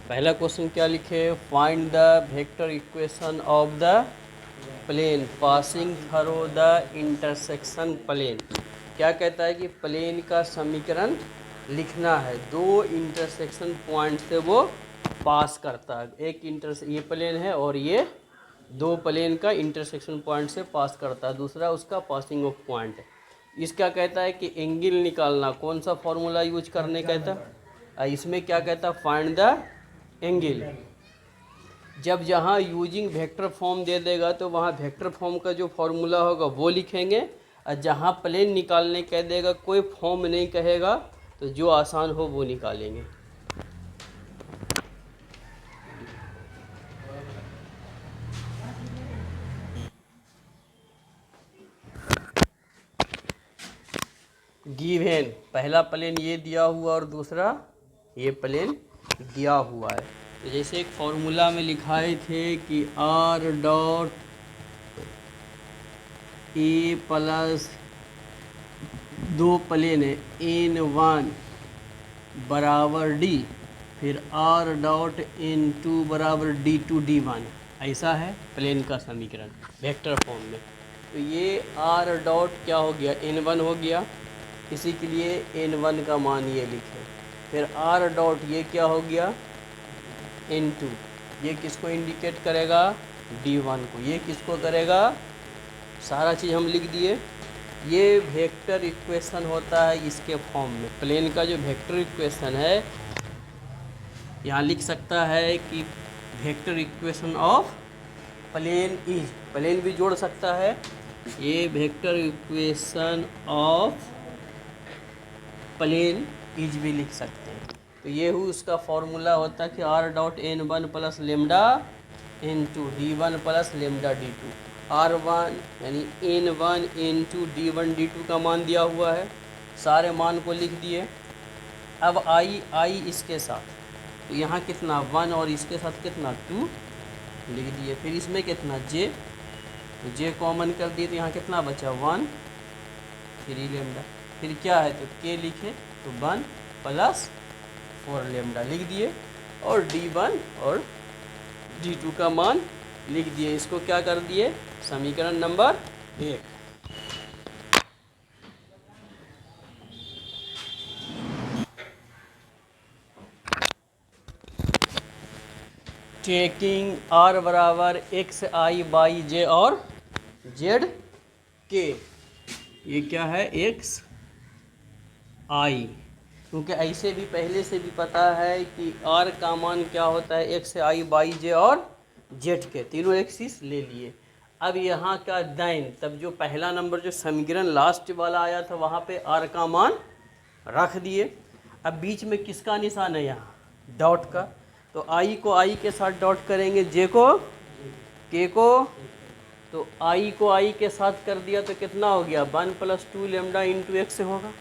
पहला क्वेश्चन क्या लिखे, find the vector equation of the plane passing through the intersection plane. क्या कहता है कि प्लेन का समीकरण लिखना है, दो इंटरसेक्शन पॉइंट से वो पास करता है। एक ये प्लेन है और ये दो प्लेन का इंटरसेक्शन पॉइंट से पास करता है, दूसरा उसका पासिंग ऑफ पॉइंट है। इसका कहता है कि एंगल निकालना, कौन सा फॉर्मूला यूज करने कहता है, इसमें क्या कहता है, फाइंड द एंगल। जब जहाँ यूजिंग वेक्टर फॉर्म दे देगा तो वहाँ वेक्टर फॉर्म का जो फॉर्मूला होगा वो लिखेंगे, और जहाँ प्लेन निकालने कह देगा, कोई फॉर्म नहीं कहेगा, तो जो आसान हो वो निकालेंगे। गिवन पहला प्लेन ये दिया हुआ और दूसरा ये प्लेन दिया हुआ है। तो जैसे एक फॉर्मूला में लिखाए थे कि आर डॉट ए प्लस दो प्लेन है N1 बराबर डी, फिर आर डॉट N2 बराबर D2 D1, ऐसा है प्लेन का समीकरण वेक्टर फॉर्म में। तो ये आर डॉट क्या हो गया, N1 हो गया, इसी के लिए N1 का मान ये लिखे। फिर आर डॉट ये क्या हो गया, N2, ये किसको इंडिकेट करेगा, D1 को। ये किसको करेगा, सारा चीज़ हम लिख दिए। ये वेक्टर इक्वेशन होता है इसके फॉर्म में। प्लेन का जो वेक्टर इक्वेशन है, यहाँ लिख सकता है कि vector equation of plane is, plane भी जोड़ सकता है, ये vector equation of plane is भी लिख सकते हैं। तो ये हुई उसका फॉर्मूला होता है कि R dot N1 plus lambda N2 D1 plus lambda D2। R1 यानी N1 N2 D1 D2 का मान दिया हुआ है, सारे मान को लिख दिए। अब I इसके साथ, तो यहाँ कितना 1 और इसके साथ कितना 2 लिख दिए। फिर इसमें कितना J, तो J कॉमन कर दिए, तो यहाँ कितना बचा 1 3 लेमडा। फिर क्या है, तो K लिखे तो 1 प्लस 4 लेमडा लिख दिए, और D1 और D2 का मान लिख दिए। इसको क्या कर दिए, समीकरण नंबर 1। टेकिंग R बराबर XI बाई J और ZK, ये क्या है XI, क्योंकि ऐसे भी पहले से भी पता है कि R का मान क्या होता है, XI बाई J और ZK, तीनों एक्सिस ले लिए। अब यहाँ का दाइन, तब जो पहला नंबर जो समीकरण लास्ट वाला आया था वहाँ पे R का मान रख दिए। अब बीच में किसका निशान है, यहाँ डॉट का, तो I को I के साथ डॉट करेंगे, J को K को, तो I को I के साथ कर दिया तो कितना हो गया 1 प्लस 2 लेमडा इंटू एक्स होगा।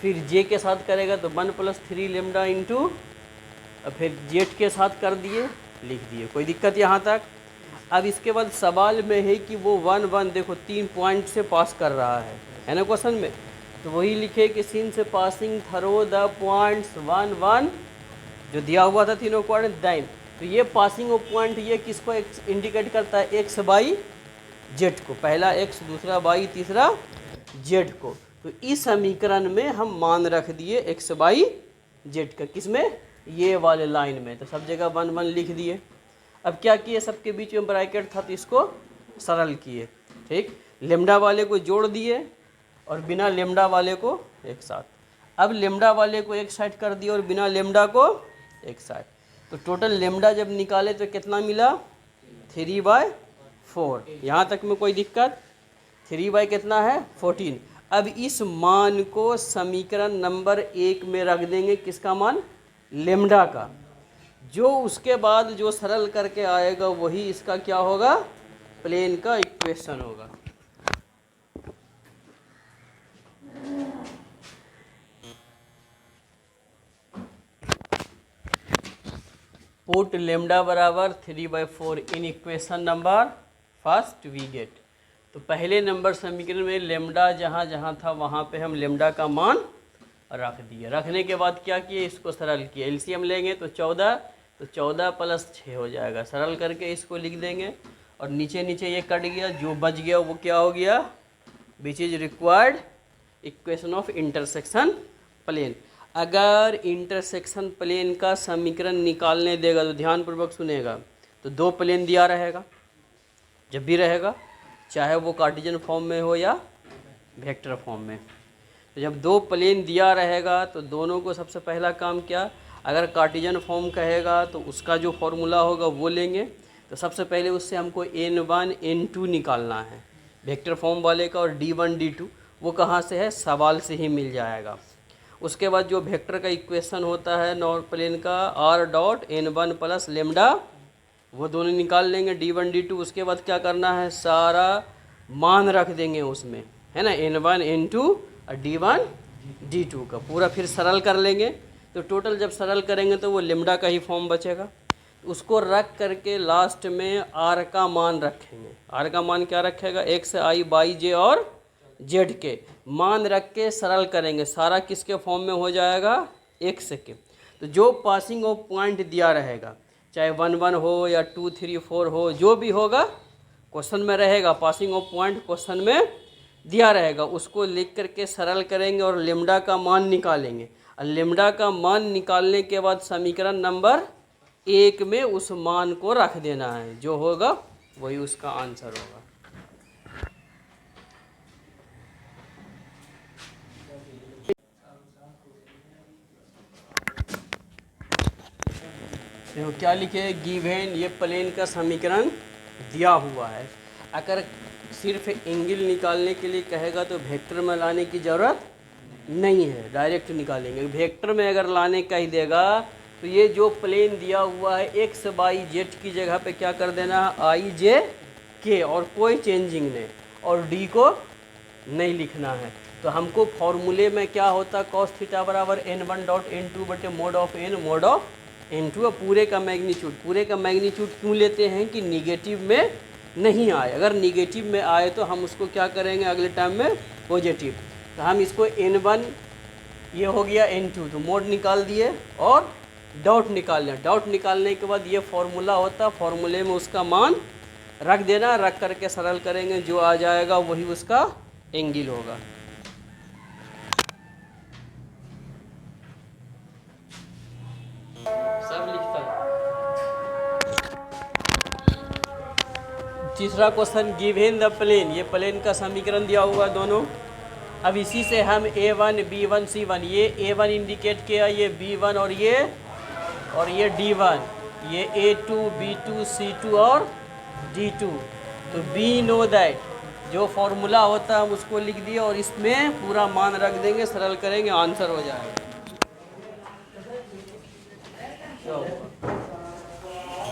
फिर J के साथ करेगा तो 1 प्लस 3 लेमडा इंटू, और फिर Z के साथ कर दिए, लिख दिए। कोई दिक्कत यहाँ तक। अब इसके बाद सवाल में है कि वो 1 1 देखो 3 पॉइंट से पास कर रहा है ना क्वेश्चन में, तो वही लिखे कि सीन से पासिंग थ्रू द पॉइंट्स 1 1 जो दिया हुआ था तीनों पॉइंट दाइन। तो ये पासिंग ऑफ पॉइंट ये किसको इंडिकेट करता है, एक्स बाई जेड को, पहला एक्स दूसरा बाई तीसरा जेड को। तो इस समीकरण में हम मान रख दिए एक्स बाई जेड का, किसमें, ये वाले लाइन में, तो सब जगह 1 1 लिख दिए। अब क्या किए, सबके बीच में ब्रैकेट था तो इसको सरल किए, ठीक, लेमडा वाले को जोड़ दिए और बिना लेमडा वाले को एक साथ। अब लेमडा वाले को एक साइड कर दिया और बिना लेमडा को एक साइड, तो टोटल लेमडा जब निकाले तो कितना मिला 3/4। यहाँ तक में कोई दिक्कत, 3 बाई कितना है 14। अब इस मान को समीकरण नंबर 1 में रख देंगे, किसका मान, लेमडा का। जो उसके बाद जो सरल करके आएगा वही इसका क्या होगा, प्लेन का इक्वेशन होगा। पुट लेमडा बराबर 3/4 in equation number first we get. तो पहले नंबर समीकरण में लेमडा जहाँ जहाँ था वहाँ पे हम लेमडा का मान रख दिए। रखने के बाद क्या किए, इसको सरल किए। एलसीएम लेंगे तो 14, तो 14 प्लस 6 हो जाएगा। सरल करके इसको लिख देंगे और नीचे नीचे ये कट गया, जो बच गया वो क्या हो गया, which is required equation of intersection plane. अगर इंटरसेक्शन प्लेन का समीकरण निकालने देगा तो ध्यानपूर्वक सुनेगा, तो 2 प्लेन दिया रहेगा, जब भी रहेगा, चाहे वो कार्टेशियन फॉर्म में हो या वेक्टर फॉर्म में। तो जब 2 प्लेन दिया रहेगा तो दोनों को सबसे पहला काम क्या, अगर कार्टेशियन फॉर्म कहेगा तो उसका जो फॉर्मूला होगा वो लेंगे। तो सबसे पहले उससे हमको n1 n2 निकालना है वेक्टर फॉर्म वाले का, और d1 d2 वो कहाँ से है, सवाल से ही मिल जाएगा। उसके बाद जो वेक्टर का इक्वेशन होता है नॉर्थ प्लेन का, r dot n1 plus lambda, वो दोनों निकाल लेंगे d1 d2। उसके बाद क्या करना है, सारा मान रख देंगे उसमें, है ना, n1 n2 और d1 d2 का पूरा फिर सरल कर लेंगे। तो टोटल जब सरल करेंगे तो वो लेमडा का ही फॉर्म बचेगा। उसको रख करके लास्ट में r का मान रखेंगे। r का मान क्या रखेगा, x i बाई j और z के मान रख के सरल करेंगे। सारा किसके फॉर्म में हो जाएगा, x के। तो जो पासिंग ऑफ पॉइंट दिया रहेगा, चाहे 1 1 हो या 2 3 4 हो, जो भी होगा क्वेश्चन में रहेगा, पासिंग ऑफ पॉइंट क्वेश्चन में दिया रहेगा, उसको लिख करके सरल करेंगे और लेमडा का मान निकालेंगे। और लेमडा का मान निकालने के बाद समीकरण नंबर 1 में उस मान को रख देना है, जो होगा वही उसका आंसर होगा। देखो क्या लिखे, गिवन ये प्लेन का समीकरण दिया हुआ है। अगर सिर्फ एंगल निकालने के लिए कहेगा तो वेक्टर में लाने की ज़रूरत नहीं है, डायरेक्ट निकालेंगे। वेक्टर में अगर लाने का ही देगा तो ये जो प्लेन दिया हुआ है एक्स बाई जेड की जगह पे क्या कर देना है, आई जे के, और कोई चेंजिंग नहीं, और डी को नहीं लिखना है। तो हमको फॉर्मूले में क्या होता, कॉस थीटा बराबर n1 डॉट n2 बटे mode of n mode of n2। पूरे का मैग्नीट्यूड, पूरे का मैग्नीट्यूड क्यों लेते हैं कि निगेटिव में नहीं आए। अगर निगेटिव में आए तो हम उसको क्या करेंगे अगले टाइम में पॉजिटिव। तो हम इसको n1 ये हो गया n2, तो मोड निकाल दिए और डॉट निकाल लिया। डॉट निकालने के बाद ये फॉर्मूला होता, फॉर्मूले में उसका मान रख देना, रख करके सरल करेंगे, जो आ जाएगा वही उसका एंगल होगा। सब लिखता है। तीसरा क्वेश्चन, गिवन द प्लेन, ये प्लेन का समीकरण दिया हुआ दोनों। अब इसी से हम a1 b1 c1, ये a1 इंडिकेट किया, ये b1 और ये d1, ये a2 b2 c2 और d2। तो b नो दैट, जो फॉर्मूला होता है हम उसको लिख दिए और इसमें पूरा मान रख देंगे, सरल करेंगे, आंसर हो जाएगा।